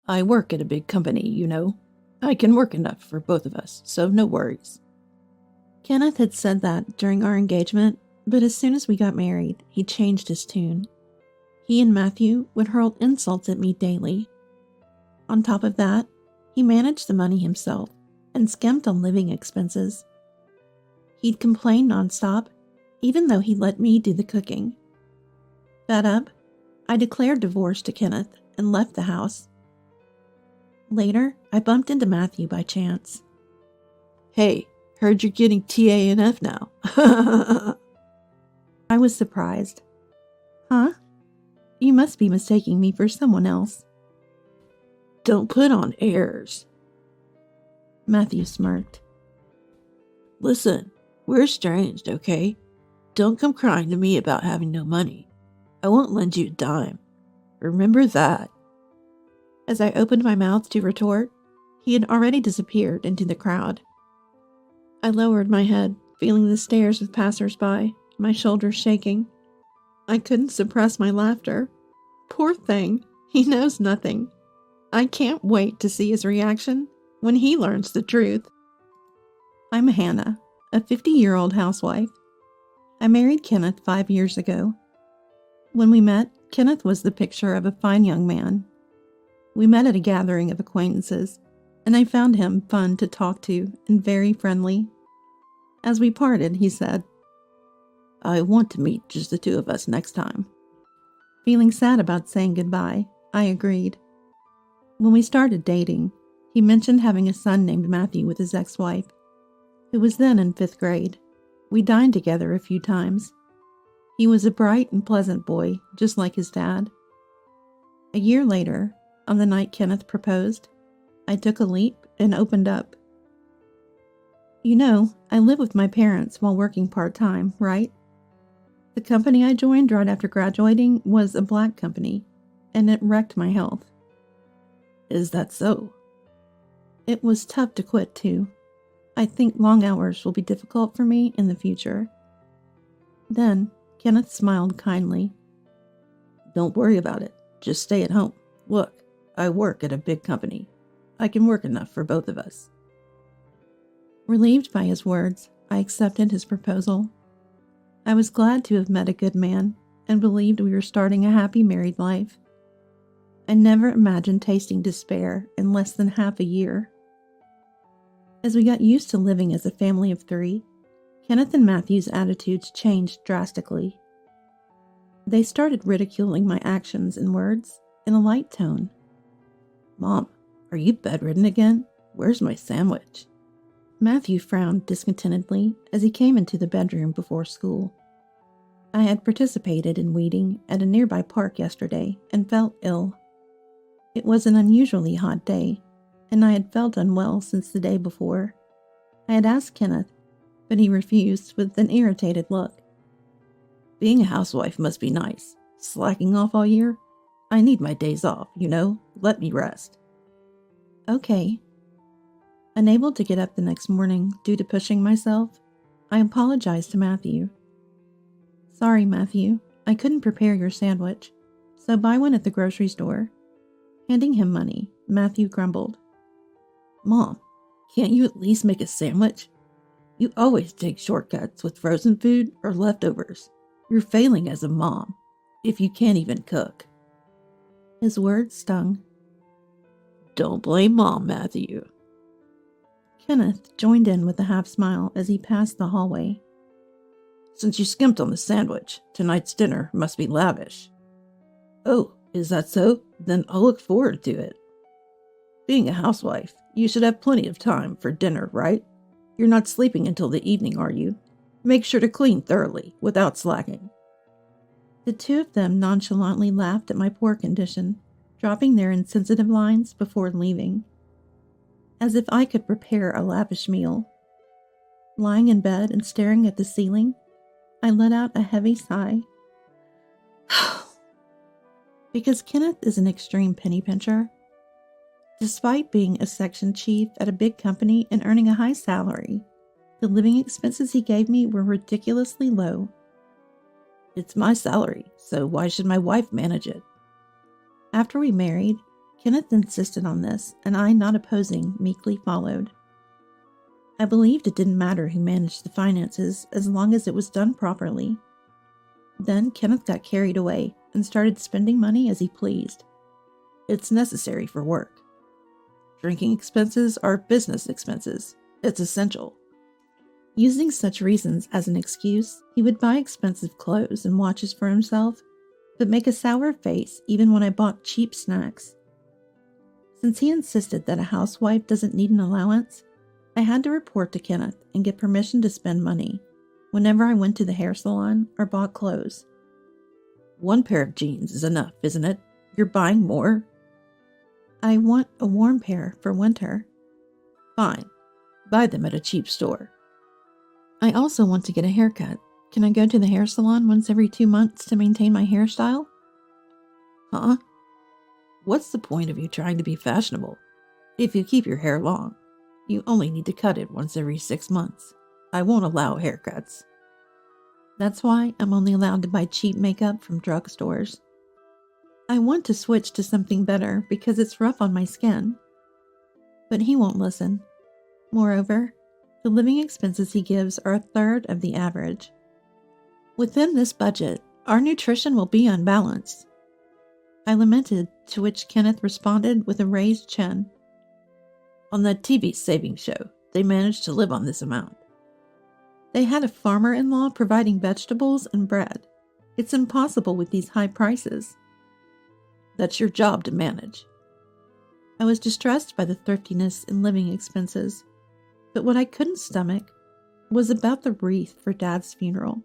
I work at a big company, you know. I can work enough for both of us, so no worries. Kenneth had said that during our engagement, but as soon as we got married, he changed his tune. He and Matthew would hurl insults at me daily. On top of that, he managed the money himself and skimped on living expenses. He'd complain nonstop, even though he let me do the cooking. Fed up, I declared divorce to Kenneth and left the house. Later, I bumped into Matthew by chance. Hey, heard you're getting TANF now. I was surprised. Huh? You must be mistaking me for someone else. Don't put on airs. Matthew smirked. Listen, we're estranged, okay? Don't come crying to me about having no money. I won't lend you a dime. Remember that. As I opened my mouth to retort, he had already disappeared into the crowd. I lowered my head, feeling the stares of passers-by, my shoulders shaking. I couldn't suppress my laughter. Poor thing, he knows nothing. I can't wait to see his reaction when he learns the truth. I'm Hannah, a 50-year-old housewife. I married Kenneth 5 years ago. When we met, Kenneth was the picture of a fine young man. We met at a gathering of acquaintances, and I found him fun to talk to and very friendly. As we parted, he said, I want to meet just the two of us next time. Feeling sad about saying goodbye, I agreed. When we started dating, he mentioned having a son named Matthew with his ex-wife, who was then in 5th grade. We dined together a few times. He was a bright and pleasant boy, just like his dad. A year later, on the night Kenneth proposed, I took a leap and opened up. You know, I live with my parents while working part-time, right? The company I joined right after graduating was a black company, and it wrecked my health. Is that so? It was tough to quit, too. I think long hours will be difficult for me in the future. Then, Kenneth smiled kindly. Don't worry about it. Just stay at home. Look, I work at a big company. I can work enough for both of us. Relieved by his words, I accepted his proposal. I was glad to have met a good man and believed we were starting a happy married life. I never imagined tasting despair in less than half a year. As we got used to living as a family of 3, Kenneth and Matthew's attitudes changed drastically. They started ridiculing my actions and words in a light tone. Mom, are you bedridden again? Where's my sandwich? Matthew frowned discontentedly as he came into the bedroom before school. I had participated in weeding at a nearby park yesterday and felt ill. It was an unusually hot day, and I had felt unwell since the day before. I had asked Kenneth, but he refused with an irritated look. Being a housewife must be nice. Slacking off all year? I need my days off, you know? Let me rest. Okay. Unable to get up the next morning due to pushing myself, I apologized to Matthew. Sorry, Matthew, I couldn't prepare your sandwich, so buy one at the grocery store. Handing him money, Matthew grumbled. Mom, can't you at least make a sandwich? You always take shortcuts with frozen food or leftovers. You're failing as a mom, if you can't even cook. His words stung. Don't blame Mom, Matthew. Kenneth joined in with a half smile as he passed the hallway. Since you skimped on the sandwich, tonight's dinner must be lavish. Oh, is that so? Then I'll look forward to it. Being a housewife, you should have plenty of time for dinner, right? You're not sleeping until the evening, are you? Make sure to clean thoroughly, without slacking. The two of them nonchalantly laughed at my poor condition, dropping their insensitive lines before leaving. As if I could prepare a lavish meal. Lying in bed and staring at the ceiling, I let out a heavy sigh. Because Kenneth is an extreme penny pincher. Despite being a section chief at a big company and earning a high salary, the living expenses he gave me were ridiculously low. It's my salary, so why should my wife manage it? After we married, Kenneth insisted on this, and I, not opposing, meekly followed. I believed it didn't matter who managed the finances as long as it was done properly. Then Kenneth got carried away and started spending money as he pleased. It's necessary for work. Drinking expenses are business expenses. It's essential. Using such reasons as an excuse, he would buy expensive clothes and watches for himself, but make a sour face even when I bought cheap snacks. Since he insisted that a housewife doesn't need an allowance, I had to report to Kenneth and get permission to spend money whenever I went to the hair salon or bought clothes. One pair of jeans is enough, isn't it? You're buying more? I want a warm pair for winter. Fine. Buy them at a cheap store. I also want to get a haircut. Can I go to the hair salon once every 2 months to maintain my hairstyle? Huh? What's the point of you trying to be fashionable? If you keep your hair long, you only need to cut it once every 6 months. I won't allow haircuts. That's why I'm only allowed to buy cheap makeup from drugstores. I want to switch to something better because it's rough on my skin. But he won't listen. Moreover, the living expenses he gives are a third of the average. Within this budget, our nutrition will be unbalanced. I lamented, to which Kenneth responded with a raised chin. On that TV savings show, they managed to live on this amount. They had a farmer-in-law providing vegetables and bread. It's impossible with these high prices. That's your job to manage. I was distressed by the thriftiness in living expenses, but what I couldn't stomach was about the wreath for Dad's funeral.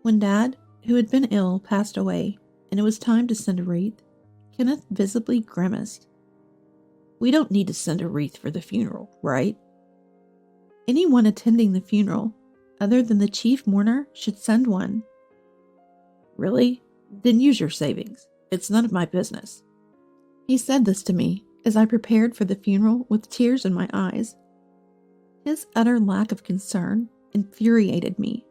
When Dad, who had been ill, passed away, and it was time to send a wreath, Kenneth visibly grimaced. We don't need to send a wreath for the funeral, right? Anyone attending the funeral, other than the chief mourner, should send one. Really? Then use your savings. It's none of my business. He said this to me as I prepared for the funeral with tears in my eyes. His utter lack of concern infuriated me.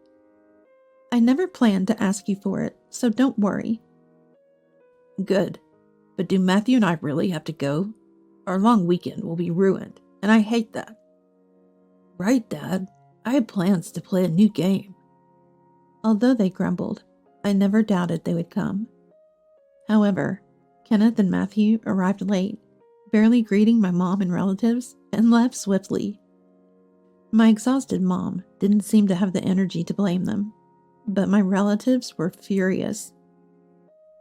I never planned to ask you for it, so don't worry. Good. But do Matthew and I really have to go? Our long weekend will be ruined, and I hate that. Right, Dad. I had plans to play a new game. Although they grumbled, I never doubted they would come. However, Kenneth and Matthew arrived late, barely greeting my mom and relatives, and left swiftly. My exhausted mom didn't seem to have the energy to blame them, but my relatives were furious.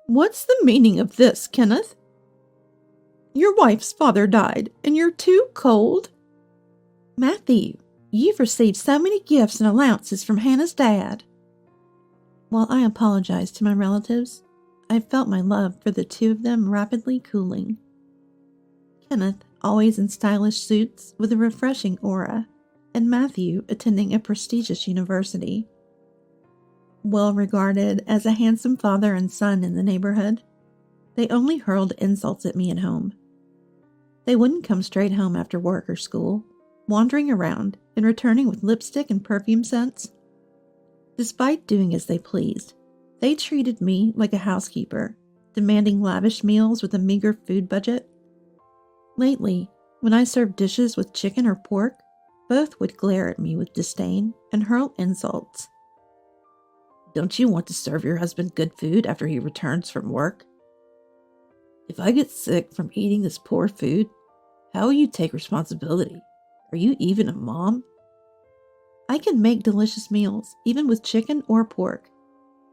What's the meaning of this, Kenneth? Your wife's father died, and you're too cold? Matthew, you've received so many gifts and allowances from Hannah's dad. While I apologized to my relatives, I felt my love for the two of them rapidly cooling. Kenneth, always in stylish suits with a refreshing aura, and Matthew attending a prestigious university. Well regarded as a handsome father and son in the neighborhood, they only hurled insults at me at home. They wouldn't come straight home after work or school, wandering around and returning with lipstick and perfume scents. Despite doing as they pleased, they treated me like a housekeeper, demanding lavish meals with a meager food budget. Lately, when I served dishes with chicken or pork, both would glare at me with disdain and hurl insults. Don't you want to serve your husband good food after he returns from work? If I get sick from eating this poor food, how will you take responsibility? Are you even a mom? I can make delicious meals, even with chicken or pork.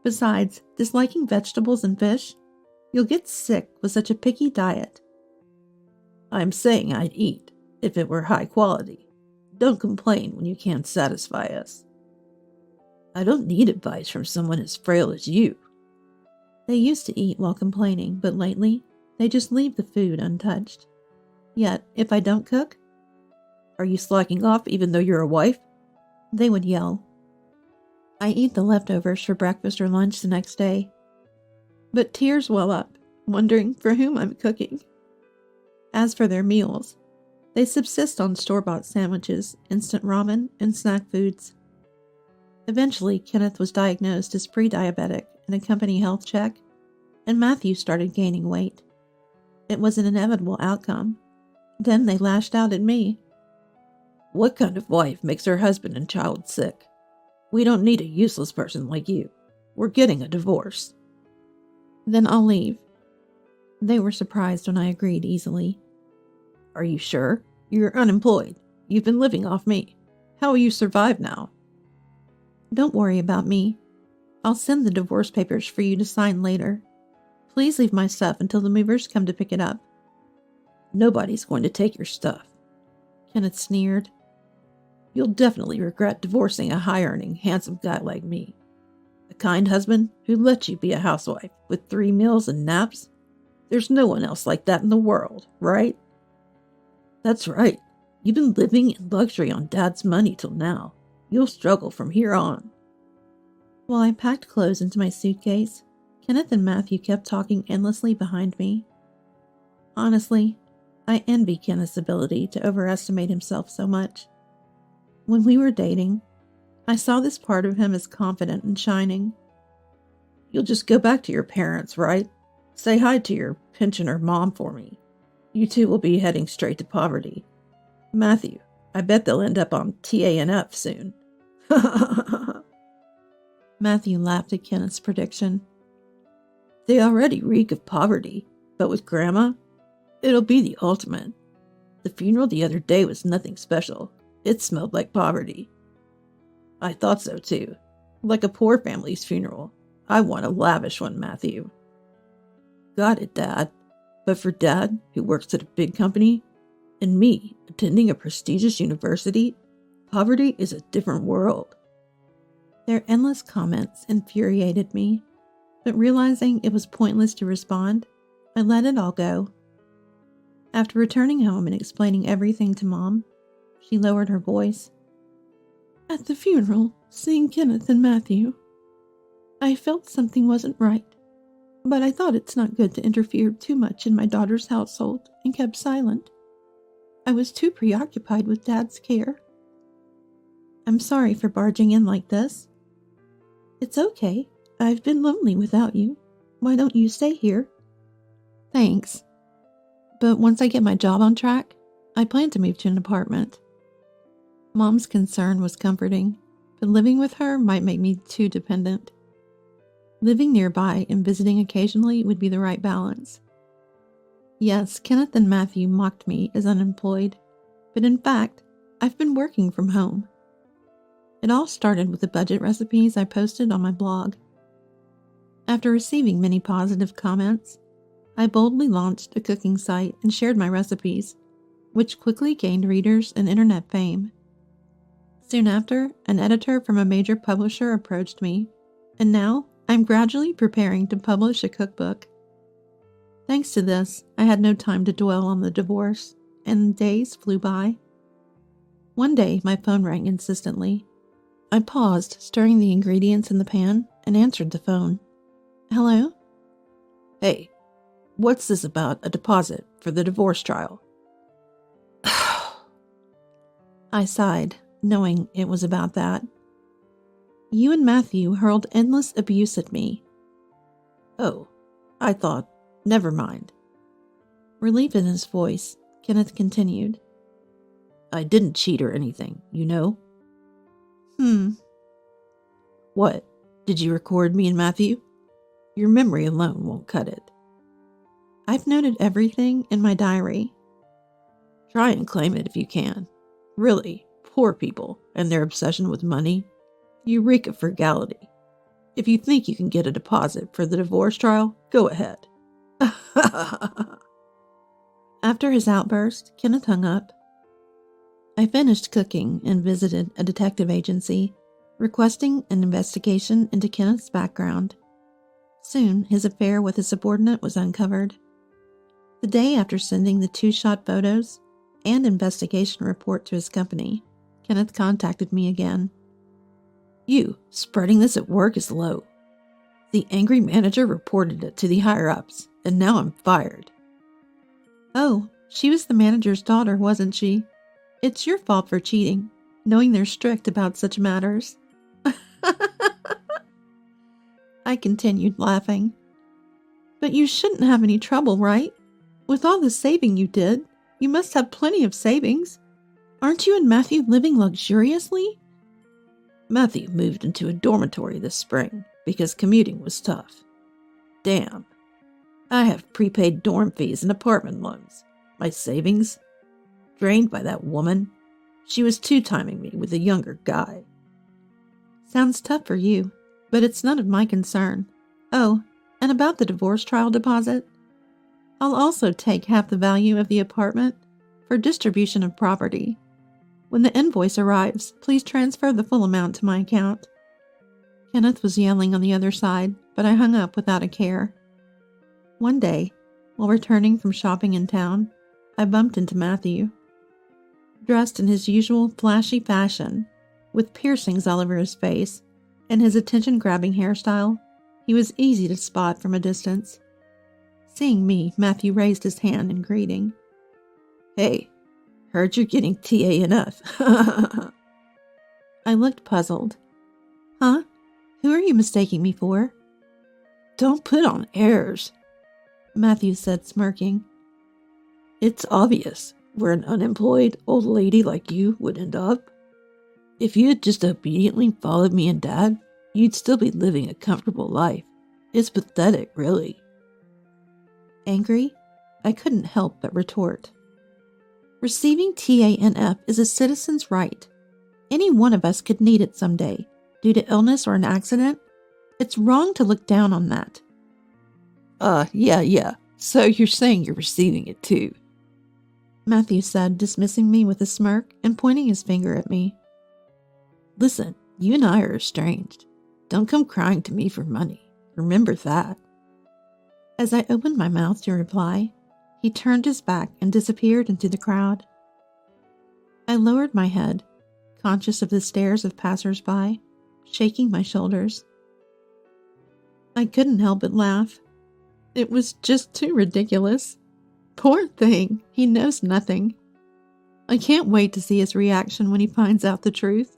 Besides, disliking vegetables and fish, you'll get sick with such a picky diet. I'm saying I'd eat, if it were high quality. Don't complain when you can't satisfy us. I don't need advice from someone as frail as you. They used to eat while complaining, but lately, they just leave the food untouched. Yet, if I don't cook, are you slacking off even though you're a wife? They would yell. I eat the leftovers for breakfast or lunch the next day. But tears well up, wondering for whom I'm cooking. As for their meals, they subsist on store-bought sandwiches, instant ramen, and snack foods. Eventually, Kenneth was diagnosed as pre-diabetic and a company health check, and Matthew started gaining weight. It was an inevitable outcome. Then they lashed out at me. What kind of wife makes her husband and child sick? We don't need a useless person like you. We're getting a divorce. Then I'll leave. They were surprised when I agreed easily. Are you sure? You're unemployed. You've been living off me. How will you survive now? Don't worry about me. I'll send the divorce papers for you to sign later. Please leave my stuff until the movers come to pick it up. Nobody's going to take your stuff. Kenneth sneered. You'll definitely regret divorcing a high-earning, handsome guy like me. A kind husband who lets you be a housewife with 3 meals and naps. There's no one else like that in the world, right? That's right. You've been living in luxury on Dad's money till now. You'll struggle from here on. While I packed clothes into my suitcase, Kenneth and Matthew kept talking endlessly behind me. Honestly, I envy Kenneth's ability to overestimate himself so much. When we were dating, I saw this part of him as confident and shining. You'll just go back to your parents, right? Say hi to your pensioner mom for me. You two will be heading straight to poverty. Matthew, I bet they'll end up on TANF soon. Matthew laughed at Kenneth's prediction. They already reek of poverty, but with Grandma, it'll be the ultimate. The funeral the other day was nothing special. It smelled like poverty. I thought so too. Like a poor family's funeral. I want a lavish one, Matthew. Got it, Dad. But for Dad, who works at a big company, and me, attending a prestigious university, poverty is a different world. Their endless comments infuriated me, but realizing it was pointless to respond, I let it all go. After returning home and explaining everything to Mom, she lowered her voice. At the funeral, seeing Kenneth and Matthew, I felt something wasn't right, but I thought it's not good to interfere too much in my daughter's household and kept silent. I was too preoccupied with Dad's care. I'm sorry for barging in like this. It's okay. I've been lonely without you. Why don't you stay here? Thanks. But once I get my job on track, I plan to move to an apartment. Mom's concern was comforting, but living with her might make me too dependent. Living nearby and visiting occasionally would be the right balance. Yes, Kenneth and Matthew mocked me as unemployed, but in fact, I've been working from home. It all started with the budget recipes I posted on my blog. After receiving many positive comments, I boldly launched a cooking site and shared my recipes, which quickly gained readers and internet fame. Soon after, an editor from a major publisher approached me, and now I'm gradually preparing to publish a cookbook. Thanks to this, I had no time to dwell on the divorce, and days flew by. One day, my phone rang insistently. I paused, stirring the ingredients in the pan, and answered the phone. Hello? Hey, what's this about a deposit for the divorce trial? I sighed, knowing it was about that. You and Matthew hurled endless abuse at me. Oh, I thought, never mind. Relief in his voice, Kenneth continued. I didn't cheat or anything, you know? What? Did you record me and Matthew? Your memory alone won't cut it. I've noted everything in my diary. Try and claim it if you can. Really, poor people and their obsession with money. You reek of frugality. If you think you can get a deposit for the divorce trial, go ahead. After his outburst, Kenneth hung up. I finished cooking and visited a detective agency, requesting an investigation into Kenneth's background. Soon, his affair with a subordinate was uncovered. The day after sending the 2-shot photos and investigation report to his company, Kenneth contacted me again. You, spreading this at work is low. The angry manager reported it to the higher-ups, and now I'm fired. Oh, she was the manager's daughter, wasn't she? It's your fault for cheating, knowing they're strict about such matters. I continued laughing. But you shouldn't have any trouble, right? With all the saving you did, you must have plenty of savings. Aren't you and Matthew living luxuriously? Matthew moved into a dormitory this spring because commuting was tough. Damn. I have prepaid dorm fees and apartment loans. My savings? Drained by that woman. She was two-timing me with a younger guy. Sounds tough for you, but it's none of my concern. Oh, and about the divorce trial deposit? I'll also take half the value of the apartment for distribution of property. When the invoice arrives, please transfer the full amount to my account. Kenneth was yelling on the other side, but I hung up without a care. One day, while returning from shopping in town, I bumped into Matthew. Dressed in his usual flashy fashion, with piercings all over his face, and his attention-grabbing hairstyle, he was easy to spot from a distance. Seeing me, Matthew raised his hand in greeting. Hey, heard you're getting TANF. I looked puzzled. Huh? Who are you mistaking me for? Don't put on airs, Matthew said, smirking. It's obvious where an unemployed old lady like you would end up. If you had just obediently followed me and Dad, you'd still be living a comfortable life. It's pathetic, really. Angry, I couldn't help but retort. Receiving TANF is a citizen's right. Any one of us could need it someday, due to illness or an accident. It's wrong to look down on that. Yeah. So you're saying you're receiving it too? Matthew said, dismissing me with a smirk and pointing his finger at me. Listen, you and I are estranged. Don't come crying to me for money. Remember that. As I opened my mouth to reply, he turned his back and disappeared into the crowd. I lowered my head, conscious of the stares of passers-by, shaking my shoulders. I couldn't help but laugh. It was just too ridiculous. Poor thing, he knows nothing. I can't wait to see his reaction when he finds out the truth.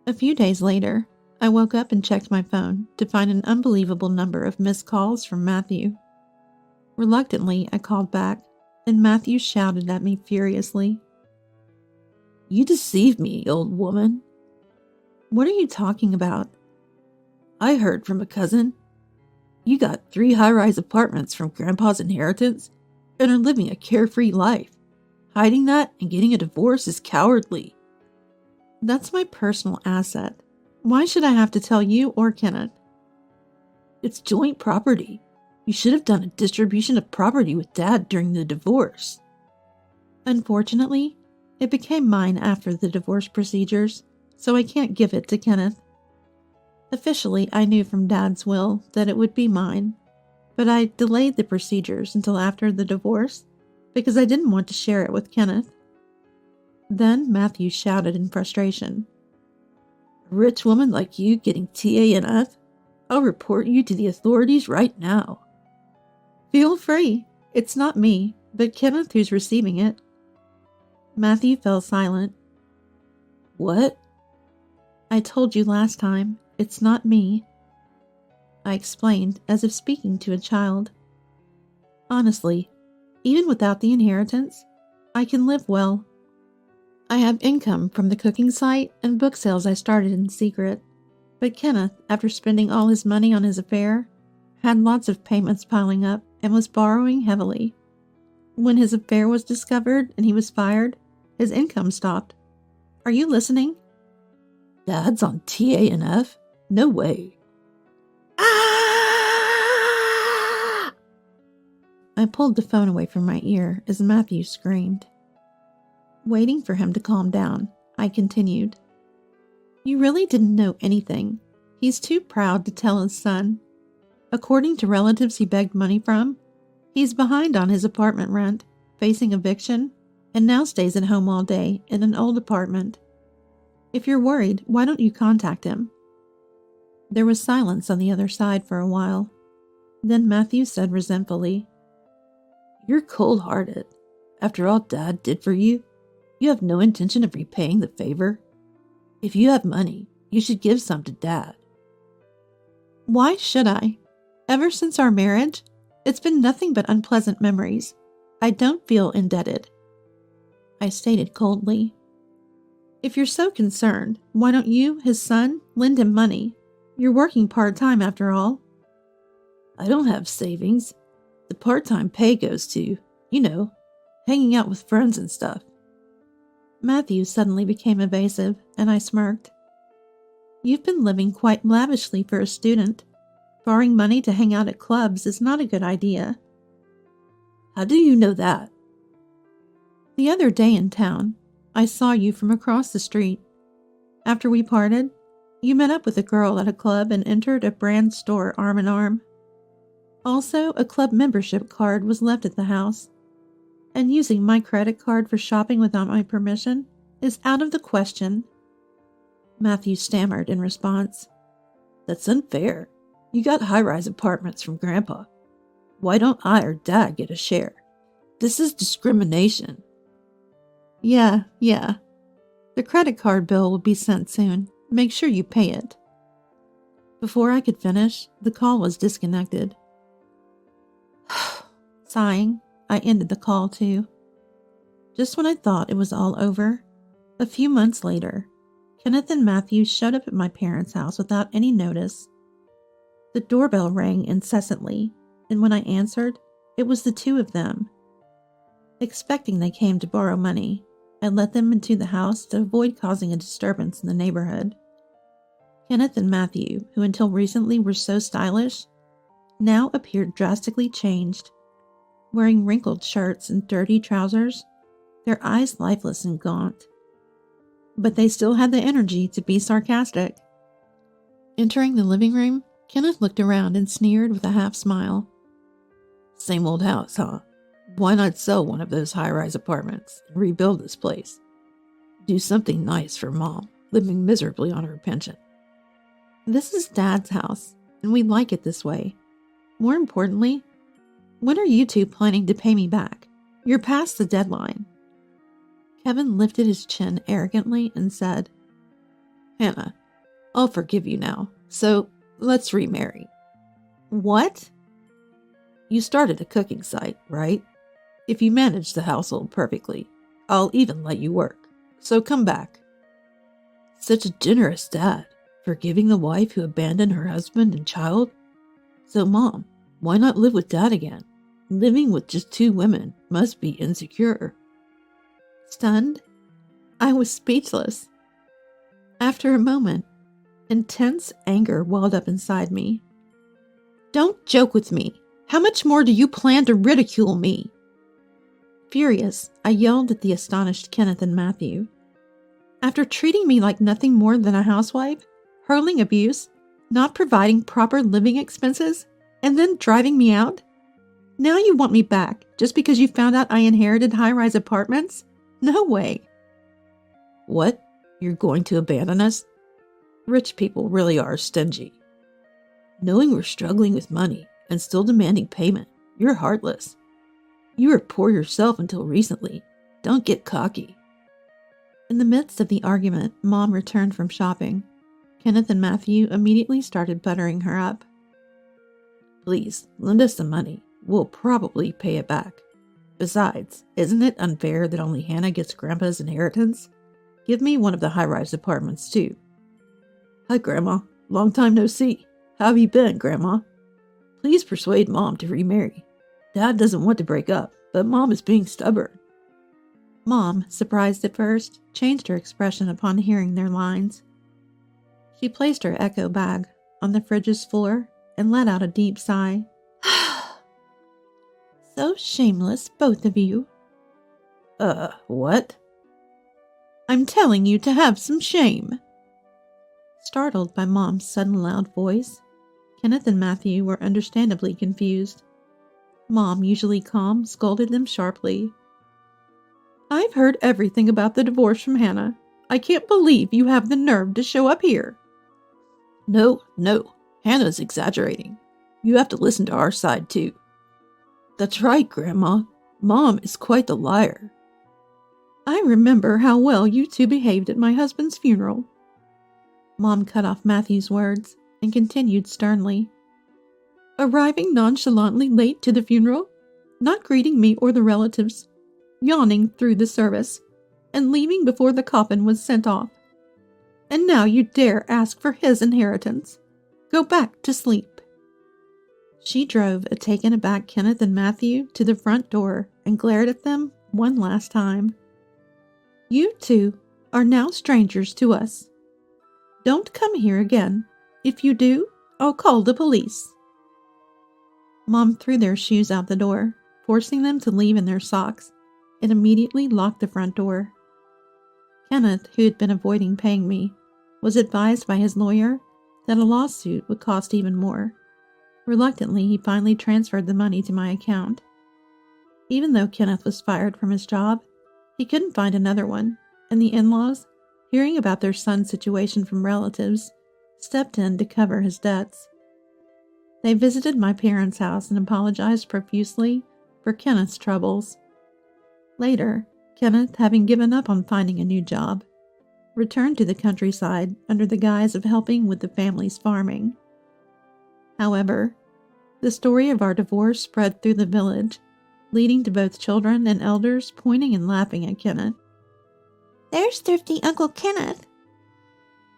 A few days later, I woke up and checked my phone to find an unbelievable number of missed calls from Matthew. Reluctantly, I called back, and Matthew shouted at me furiously. You deceived me, old woman. What are you talking about? I heard from a cousin. You got 3 high-rise apartments from Grandpa's inheritance and are living a carefree life. Hiding that and getting a divorce is cowardly. That's my personal asset. Why should I have to tell you or Kenneth? It's joint property. You should have done a distribution of property with Dad during the divorce. Unfortunately, it became mine after the divorce procedures, so I can't give it to Kenneth. Officially, I knew from Dad's will that it would be mine, but I delayed the procedures until after the divorce because I didn't want to share it with Kenneth. Then Matthew shouted in frustration. A rich woman like you getting TANF? I'll report you to the authorities right now. Feel free. It's not me, but Kenneth who's receiving it. Matthew fell silent. What? I told you last time, it's not me. I explained as if speaking to a child. Honestly, even without the inheritance, I can live well. I have income from the cooking site and book sales I started in secret, but Kenneth, after spending all his money on his affair, had lots of payments piling up and was borrowing heavily. When his affair was discovered and he was fired, his income stopped. Are you listening? Dad's on TANF? No way. Ah! I pulled the phone away from my ear as Matthew screamed. Waiting for him to calm down, I continued. You really didn't know anything. He's too proud to tell his son. According to relatives he begged money from, he's behind on his apartment rent, facing eviction, and now stays at home all day in an old apartment. If you're worried, why don't you contact him? There was silence on the other side for a while. Then Matthew said resentfully, You're cold-hearted. After all Dad did for you, you have no intention of repaying the favor. If you have money, you should give some to Dad. Why should I? Ever since our marriage, It's been nothing but unpleasant memories. I don't feel indebted. I stated coldly. If you're so concerned, why don't you, his son, lend him money? You're working part-time after all. I don't have savings. The part-time pay goes to, hanging out with friends and stuff. Matthew suddenly became evasive, and I smirked. You've been living quite lavishly for a student. Borrowing money to hang out at clubs is not a good idea. How do you know that? The other day in town, I saw you from across the street. After we parted, you met up with a girl at a club and entered a brand store arm in arm. Also, a club membership card was left at the house, and using my credit card for shopping without my permission is out of the question. Matthew stammered in response. That's unfair. You got high-rise apartments from Grandpa. Why don't I or Dad get a share? This is discrimination. Yeah. The credit card bill will be sent soon. Make sure you pay it. Before I could finish, the call was disconnected. Sighing, I ended the call too. Just when I thought it was all over, a few months later, Kenneth and Matthew showed up at my parents' house without any notice. The doorbell rang incessantly, and when I answered, it was the two of them. Expecting they came to borrow money, I let them into the house to avoid causing a disturbance in the neighborhood. Kenneth and Matthew, who until recently were so stylish, now appeared drastically changed, wearing wrinkled shirts and dirty trousers, their eyes lifeless and gaunt. But they still had the energy to be sarcastic. Entering the living room, Kenneth looked around and sneered with a half smile. Same old house, huh? Why not sell one of those high-rise apartments and rebuild this place? Do something nice for Mom, living miserably on her pension. This is Dad's house, and we like it this way. More importantly, when are you two planning to pay me back? You're past the deadline. Kevin lifted his chin arrogantly and said, Hannah, I'll forgive you now, so let's remarry. What? You started a cooking site, right? If you manage the household perfectly, I'll even let you work. So come back. Such a generous dad, forgiving the wife who abandoned her husband and child. So Mom, why not live with Dad again? Living with just two women must be insecure. Stunned, I was speechless. After a moment, intense anger welled up inside me. Don't joke with me. How much more do you plan to ridicule me? Furious, I yelled at the astonished Kenneth and Matthew. After treating me like nothing more than a housewife, hurling abuse, not providing proper living expenses, and then driving me out? Now you want me back just because you found out I inherited high-rise apartments? No way. What? You're going to abandon us? Rich people really are stingy. Knowing we're struggling with money and still demanding payment, you're heartless. You were poor yourself until recently. Don't get cocky. In the midst of the argument, Mom returned from shopping. Kenneth and Matthew immediately started buttering her up. Please, lend us some money. We'll probably pay it back. Besides, isn't it unfair that only Hannah gets Grandpa's inheritance? Give me one of the high-rise apartments, too. Hi, Grandma. Long time no see. How have you been, Grandma? Please persuade Mom to remarry. Dad doesn't want to break up, but Mom is being stubborn. Mom, surprised at first, changed her expression upon hearing their lines. She placed her echo bag on the fridge's floor and let out a deep sigh. So shameless, both of you. What? I'm telling you to have some shame. Startled by Mom's sudden loud voice, Kenneth and Matthew were understandably confused. Mom, usually calm, scolded them sharply. I've heard everything about the divorce from Hannah. I can't believe you have the nerve to show up here. No. Hannah's exaggerating. You have to listen to our side, too. That's right, Grandma. Mom is quite the liar. I remember how well you two behaved at my husband's funeral. Mom cut off Matthew's words and continued sternly. arriving nonchalantly late to the funeral, not greeting me or the relatives, yawning through the service, and leaving before the coffin was sent off. And now you dare ask for his inheritance. Go back to sleep." She drove a taken aback Kenneth and Matthew to the front door and glared at them one last time. "You two are now strangers to us. Don't come here again. If you do, I'll call the police." Mom threw their shoes out the door, forcing them to leave in their socks, and immediately locked the front door. Kenneth, who had been avoiding paying me, was advised by his lawyer that a lawsuit would cost even more. Reluctantly, he finally transferred the money to my account. Even though Kenneth was fired from his job, he couldn't find another one, and the in-laws, hearing about their son's situation from relatives, stepped in to cover his debts. They visited my parents' house and apologized profusely for Kenneth's troubles. Later, Kenneth, having given up on finding a new job, returned to the countryside under the guise of helping with the family's farming. However, the story of our divorce spread through the village, leading to both children and elders pointing and laughing at Kenneth. "There's thrifty Uncle Kenneth."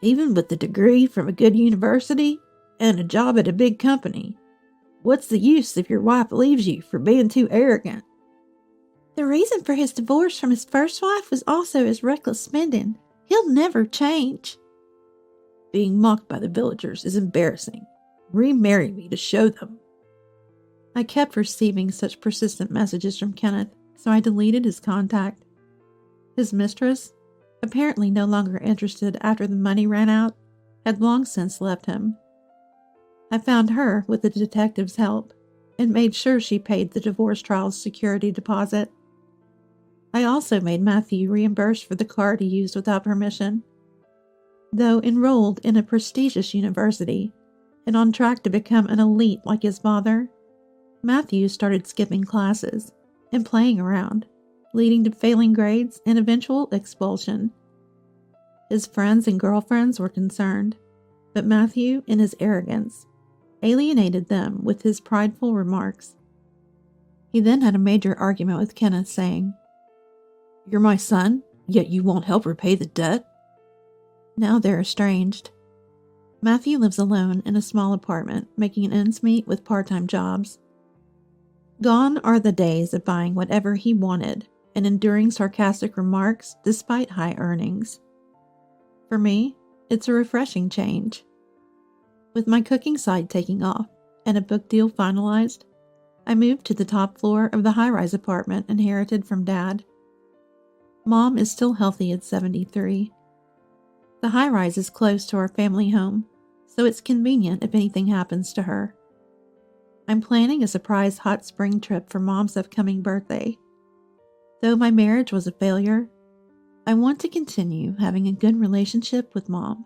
Even with the degree from a good university and a job at a big company, what's the use if your wife leaves you for being too arrogant? "The reason for his divorce from his first wife was also his reckless spending. He'll never change." Being mocked by the villagers is embarrassing. Remarry me to show them." I kept receiving such persistent messages from Kenneth, so I deleted his contact. His mistress, apparently no longer interested after the money ran out, had long since left him. I found her with the detective's help and made sure she paid the divorce trial's security deposit. I also made Matthew reimburse for the card he used without permission. Though enrolled in a prestigious university and on track to become an elite like his father, Matthew started skipping classes and playing around, leading to failing grades and eventual expulsion. His friends and girlfriends were concerned, but Matthew, in his arrogance, alienated them with his prideful remarks. He then had a major argument with Kenneth, saying, "You're my son, yet you won't help repay the debt?" Now they're estranged. Matthew lives alone in a small apartment, making ends meet with part-time jobs. Gone are the days of buying whatever he wanted and enduring sarcastic remarks despite high earnings. For me, it's a refreshing change. With my cooking side taking off and a book deal finalized, I moved to the top floor of the high-rise apartment inherited from Dad. Mom is still healthy at 73. The high-rise is close to our family home, so it's convenient if anything happens to her. I'm planning a surprise hot spring trip for Mom's upcoming birthday. Though my marriage was a failure, I want to continue having a good relationship with Mom.